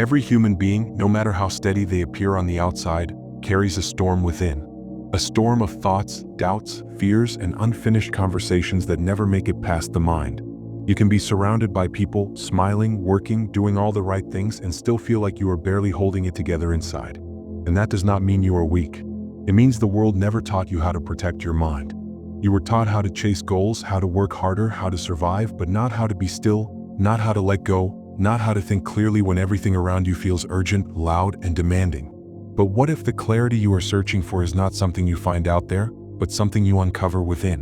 Every human being, no matter how steady they appear on the outside, carries a storm within. A storm of thoughts, doubts, fears, and unfinished conversations that never make it past the mind. You can be surrounded by people, smiling, working, doing all the right things, and still feel like you are barely holding it together inside. And that does not mean you are weak. It means the world never taught you how to protect your mind. You were taught how to chase goals, how to work harder, how to survive, but not how to be still, not how to let go, not how to think clearly when everything around you feels urgent, loud, and demanding. But what if the clarity you are searching for is not something you find out there, but something you uncover within?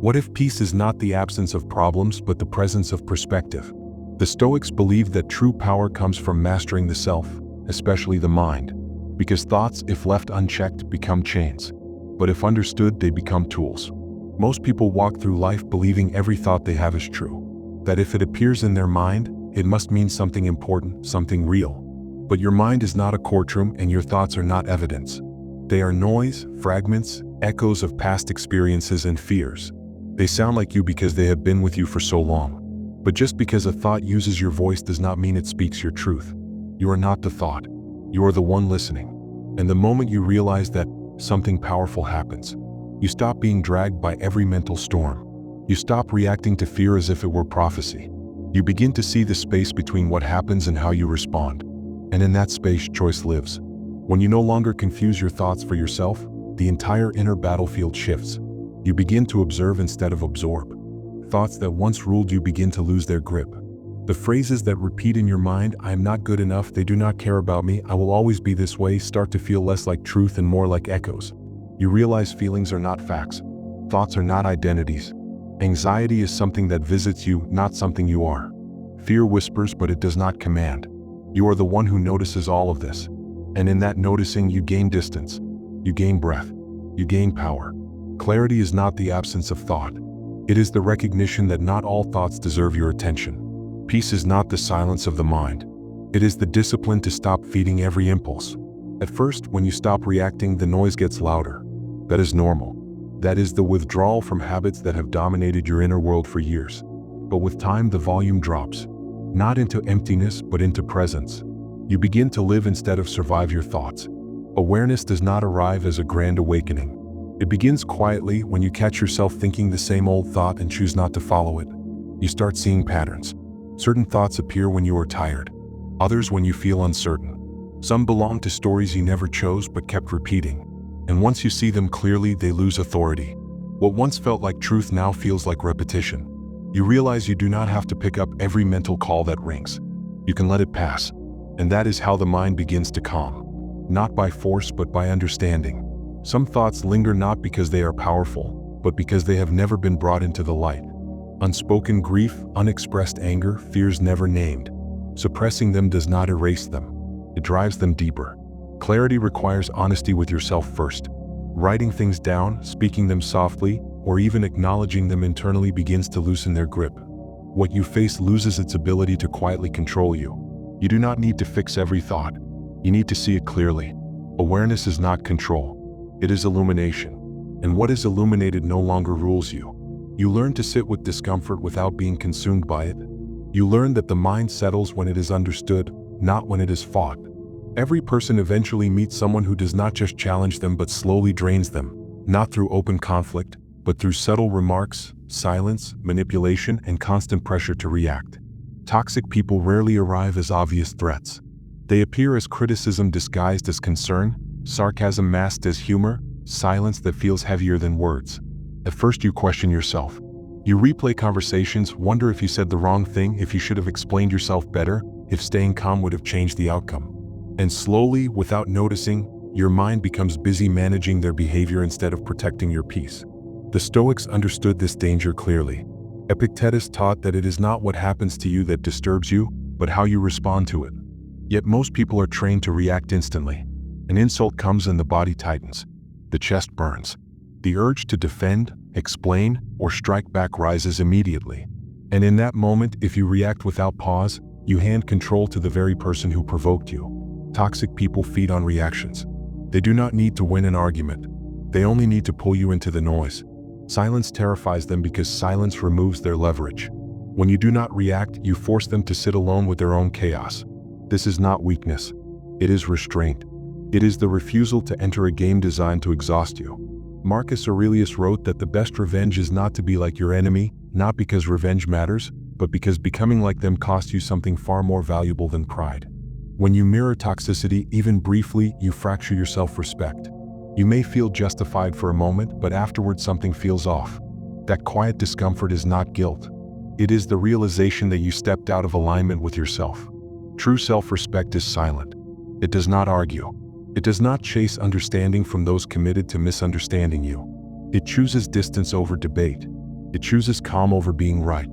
What if peace is not the absence of problems, but the presence of perspective? The Stoics believed that true power comes from mastering the self, especially the mind, because thoughts, if left unchecked, become chains. But if understood, they become tools. Most people walk through life believing every thought they have is true. That if it appears in their mind, it must mean something important, something real. But your mind is not a courtroom, and your thoughts are not evidence. They are noise, fragments, echoes of past experiences and fears. They sound like you because they have been with you for so long. But just because a thought uses your voice does not mean it speaks your truth. You are not the thought. You are the one listening. And the moment you realize that, something powerful happens. You stop being dragged by every mental storm. You stop reacting to fear as if it were prophecy. You begin to see the space between what happens and how you respond. And in that space, choice lives. When you no longer confuse your thoughts for yourself, the entire inner battlefield shifts. You begin to observe instead of absorb. Thoughts that once ruled you begin to lose their grip. The phrases that repeat in your mind, "I am not good enough, they do not care about me, I will always be this way," start to feel less like truth and more like echoes. You realize feelings are not facts. Thoughts are not identities. Anxiety is something that visits you, not something you are. Fear whispers, but it does not command. You are the one who notices all of this. And in that noticing, you gain distance. You gain breath. You gain power. Clarity is not the absence of thought. It is the recognition that not all thoughts deserve your attention. Peace is not the silence of the mind. It is the discipline to stop feeding every impulse. At first, when you stop reacting, the noise gets louder. That is normal. That is the withdrawal from habits that have dominated your inner world for years. But with time, the volume drops. Not into emptiness, but into presence. You begin to live instead of survive your thoughts. Awareness does not arrive as a grand awakening. It begins quietly when you catch yourself thinking the same old thought and choose not to follow it. You start seeing patterns. Certain thoughts appear when you are tired. Others when you feel uncertain. Some belong to stories you never chose but kept repeating. And once you see them clearly, they lose authority. What once felt like truth now feels like repetition. You realize you do not have to pick up every mental call that rings. You can let it pass. And that is how the mind begins to calm. Not by force, but by understanding. Some thoughts linger not because they are powerful, but because they have never been brought into the light. Unspoken grief, unexpressed anger, fears never named. Suppressing them does not erase them. It drives them deeper. Clarity requires honesty with yourself first. Writing things down, speaking them softly, or even acknowledging them internally begins to loosen their grip. What you face loses its ability to quietly control you. You do not need to fix every thought. You need to see it clearly. Awareness is not control. It is illumination. And what is illuminated no longer rules you. You learn to sit with discomfort without being consumed by it. You learn that the mind settles when it is understood, not when it is fought. Every person eventually meets someone who does not just challenge them but slowly drains them, not through open conflict, but through subtle remarks, silence, manipulation, and constant pressure to react. Toxic people rarely arrive as obvious threats. They appear as criticism disguised as concern, sarcasm masked as humor, silence that feels heavier than words. At first you question yourself. You replay conversations, wonder if you said the wrong thing, if you should have explained yourself better, if staying calm would have changed the outcome. And slowly, without noticing, your mind becomes busy managing their behavior instead of protecting your peace. The Stoics understood this danger clearly. Epictetus taught that it is not what happens to you that disturbs you, but how you respond to it. Yet most people are trained to react instantly. An insult comes and the body tightens. The chest burns. The urge to defend, explain, or strike back rises immediately. And in that moment, if you react without pause, you hand control to the very person who provoked you. Toxic people feed on reactions. They do not need to win an argument. They only need to pull you into the noise. Silence terrifies them because silence removes their leverage. When you do not react, you force them to sit alone with their own chaos. This is not weakness. It is restraint. It is the refusal to enter a game designed to exhaust you. Marcus Aurelius wrote that the best revenge is not to be like your enemy, not because revenge matters, but because becoming like them costs you something far more valuable than pride. When you mirror toxicity, even briefly, you fracture your self-respect. You may feel justified for a moment, but afterward something feels off. That quiet discomfort is not guilt. It is the realization that you stepped out of alignment with yourself. True self-respect is silent. It does not argue. It does not chase understanding from those committed to misunderstanding you. It chooses distance over debate. It chooses calm over being right.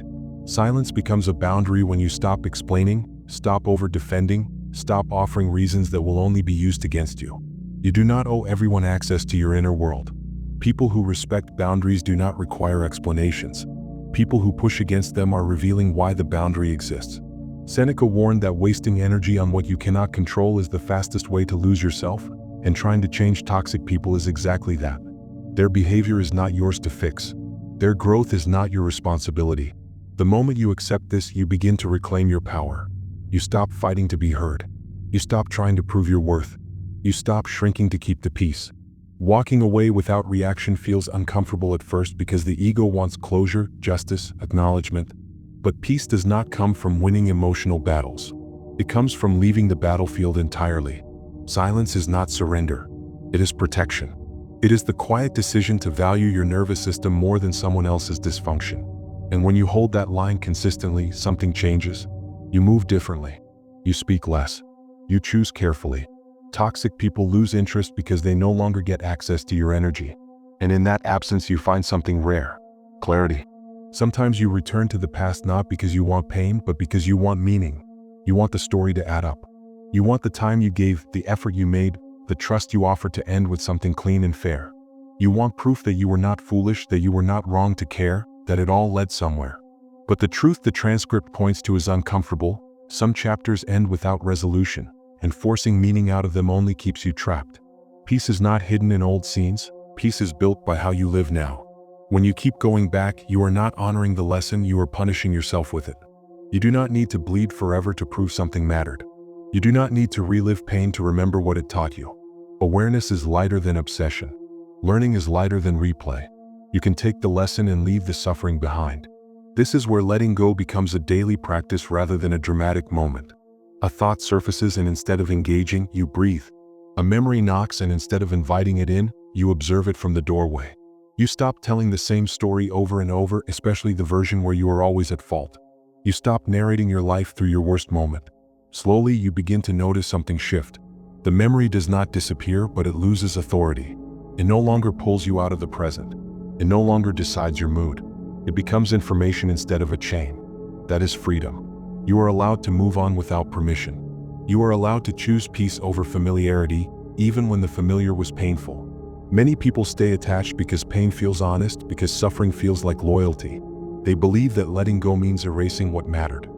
Silence becomes a boundary when you stop explaining, stop over-defending, stop offering reasons that will only be used against you. You do not owe everyone access to your inner world. People who respect boundaries do not require explanations. People who push against them are revealing why the boundary exists. Seneca warned that wasting energy on what you cannot control is the fastest way to lose yourself, and trying to change toxic people is exactly that. Their behavior is not yours to fix. Their growth is not your responsibility. The moment you accept this, you begin to reclaim your power. You stop fighting to be heard. You stop trying to prove your worth. You stop shrinking to keep the peace. Walking away without reaction feels uncomfortable at first because the ego wants closure, justice, acknowledgement. But peace does not come from winning emotional battles. It comes from leaving the battlefield entirely. Silence is not surrender. It is protection. It is the quiet decision to value your nervous system more than someone else's dysfunction. And when you hold that line consistently, something changes. You move differently. You speak less. You choose carefully. Toxic people lose interest because they no longer get access to your energy. And in that absence, you find something rare: clarity. Sometimes you return to the past not because you want pain, but because you want meaning. You want the story to add up. You want the time you gave, the effort you made, the trust you offered to end with something clean and fair. You want proof that you were not foolish, that you were not wrong to care, that it all led somewhere. But the truth the transcript points to is uncomfortable. Some chapters end without resolution, and forcing meaning out of them only keeps you trapped. Peace is not hidden in old scenes. Peace is built by how you live now. When you keep going back, you are not honoring the lesson, you are punishing yourself with it. You do not need to bleed forever to prove something mattered. You do not need to relive pain to remember what it taught you. Awareness is lighter than obsession. Learning is lighter than replay. You can take the lesson and leave the suffering behind. This is where letting go becomes a daily practice rather than a dramatic moment. A thought surfaces and instead of engaging, you breathe. A memory knocks and instead of inviting it in, you observe it from the doorway. You stop telling the same story over and over, especially the version where you are always at fault. You stop narrating your life through your worst moment. Slowly, you begin to notice something shift. The memory does not disappear, but it loses authority. It no longer pulls you out of the present. It no longer decides your mood. It becomes information instead of a chain. That is freedom. You are allowed to move on without permission. You are allowed to choose peace over familiarity, even when the familiar was painful. Many people stay attached because pain feels honest, because suffering feels like loyalty. They believe that letting go means erasing what mattered.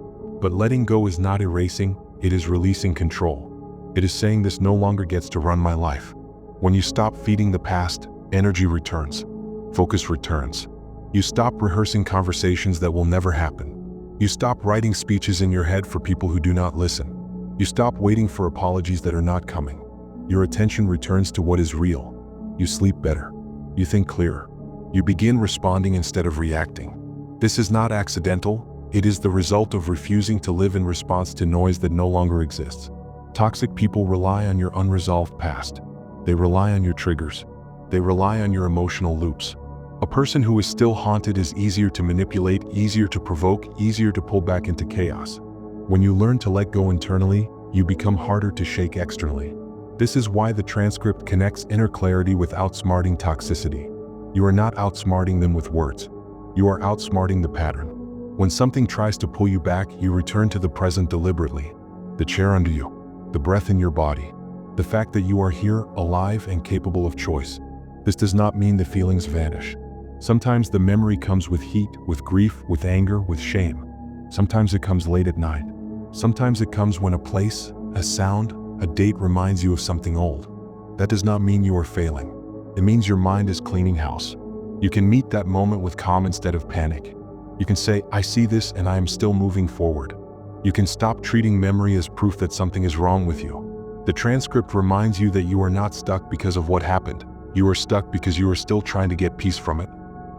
But letting go is not erasing, it is releasing control. It is saying this no longer gets to run my life. When you stop feeding the past, energy returns. Focus returns. You stop rehearsing conversations that will never happen. You stop writing speeches in your head for people who do not listen. You stop waiting for apologies that are not coming. Your attention returns to what is real. You sleep better. You think clearer. You begin responding instead of reacting. This is not accidental. It is the result of refusing to live in response to noise that no longer exists. Toxic people rely on your unresolved past. They rely on your triggers. They rely on your emotional loops. A person who is still haunted is easier to manipulate, easier to provoke, easier to pull back into chaos. When you learn to let go internally, you become harder to shake externally. This is why the transcript connects inner clarity with outsmarting toxicity. You are not outsmarting them with words. You are outsmarting the pattern. When something tries to pull you back, you return to the present deliberately. The chair under you, the breath in your body, the fact that you are here, alive and capable of choice. This does not mean the feelings vanish. Sometimes the memory comes with heat, with grief, with anger, with shame. Sometimes it comes late at night. Sometimes it comes when a place, a sound, a date reminds you of something old. That does not mean you are failing. It means your mind is cleaning house. You can meet that moment with calm instead of panic. You can say, I see this and I am still moving forward. You can stop treating memory as proof that something is wrong with you. The transcript reminds you that you are not stuck because of what happened. You are stuck because you are still trying to get peace from it.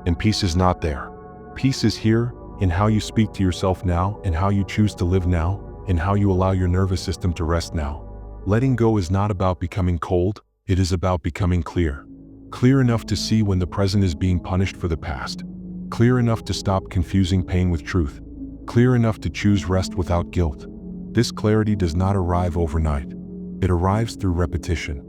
And peace is not there. Peace is here, in how you speak to yourself now, in how you choose to live now, in how you allow your nervous system to rest now. Letting go is not about becoming cold, it is about becoming clear. Clear enough to see when the present is being punished for the past. Clear enough to stop confusing pain with truth. Clear enough to choose rest without guilt. This clarity does not arrive overnight. It arrives through repetition,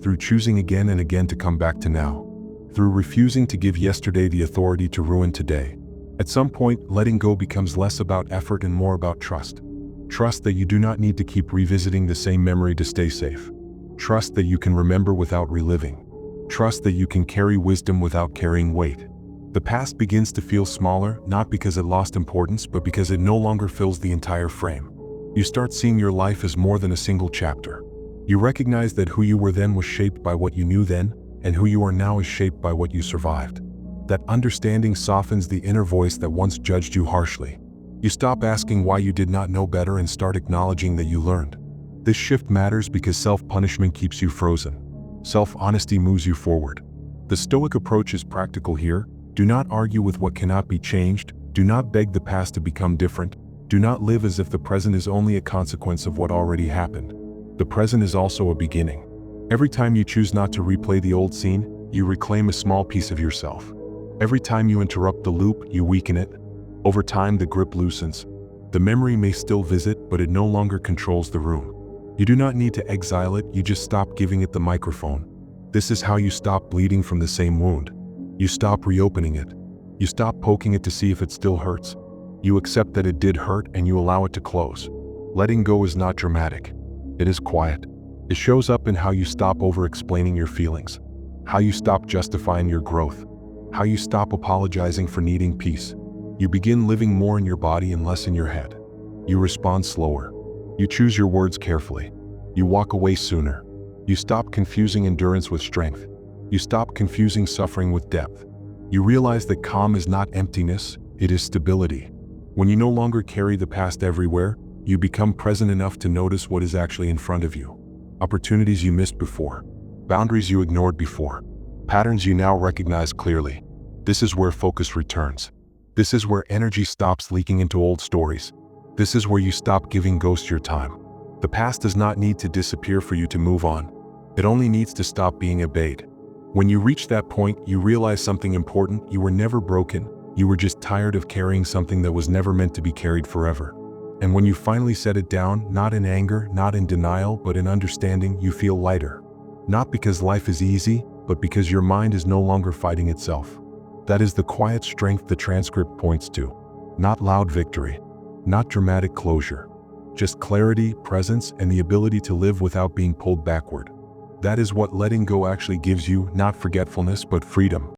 through choosing again and again to come back to now, through refusing to give yesterday the authority to ruin today. At some point, letting go becomes less about effort and more about trust. Trust that you do not need to keep revisiting the same memory to stay safe. Trust that you can remember without reliving. Trust that you can carry wisdom without carrying weight. The past begins to feel smaller, not because it lost importance, but because it no longer fills the entire frame. You start seeing your life as more than a single chapter. You recognize that who you were then was shaped by what you knew then, and who you are now is shaped by what you survived. That understanding softens the inner voice that once judged you harshly. You stop asking why you did not know better and start acknowledging that you learned. This shift matters because self-punishment keeps you frozen. Self-honesty moves you forward. The Stoic approach is practical here. Do not argue with what cannot be changed. Do not beg the past to become different. Do not live as if the present is only a consequence of what already happened. The present is also a beginning. Every time you choose not to replay the old scene, you reclaim a small piece of yourself. Every time you interrupt the loop, you weaken it. Over time, the grip loosens. The memory may still visit, but it no longer controls the room. You do not need to exile it, you just stop giving it the microphone. This is how you stop bleeding from the same wound. You stop reopening it. You stop poking it to see if it still hurts. You accept that it did hurt and you allow it to close. Letting go is not dramatic. It is quiet. It shows up in how you stop over-explaining your feelings, how you stop justifying your growth, how you stop apologizing for needing peace. You begin living more in your body and less in your head. You respond slower. You choose your words carefully. You walk away sooner. You stop confusing endurance with strength. You stop confusing suffering with depth. You realize that calm is not emptiness, it is stability. When you no longer carry the past everywhere, you become present enough to notice what is actually in front of you. Opportunities you missed before. Boundaries you ignored before. Patterns you now recognize clearly. This is where focus returns. This is where energy stops leaking into old stories. This is where you stop giving ghosts your time. The past does not need to disappear for you to move on. It only needs to stop being obeyed. When you reach that point, you realize something important. You were never broken. You were just tired of carrying something that was never meant to be carried forever. And when you finally set it down, not in anger, not in denial, but in understanding, you feel lighter. Not because life is easy, but because your mind is no longer fighting itself. That is the quiet strength the transcript points to. Not loud victory. Not dramatic closure. Just clarity, presence, and the ability to live without being pulled backward. That is what letting go actually gives you, not forgetfulness, but freedom.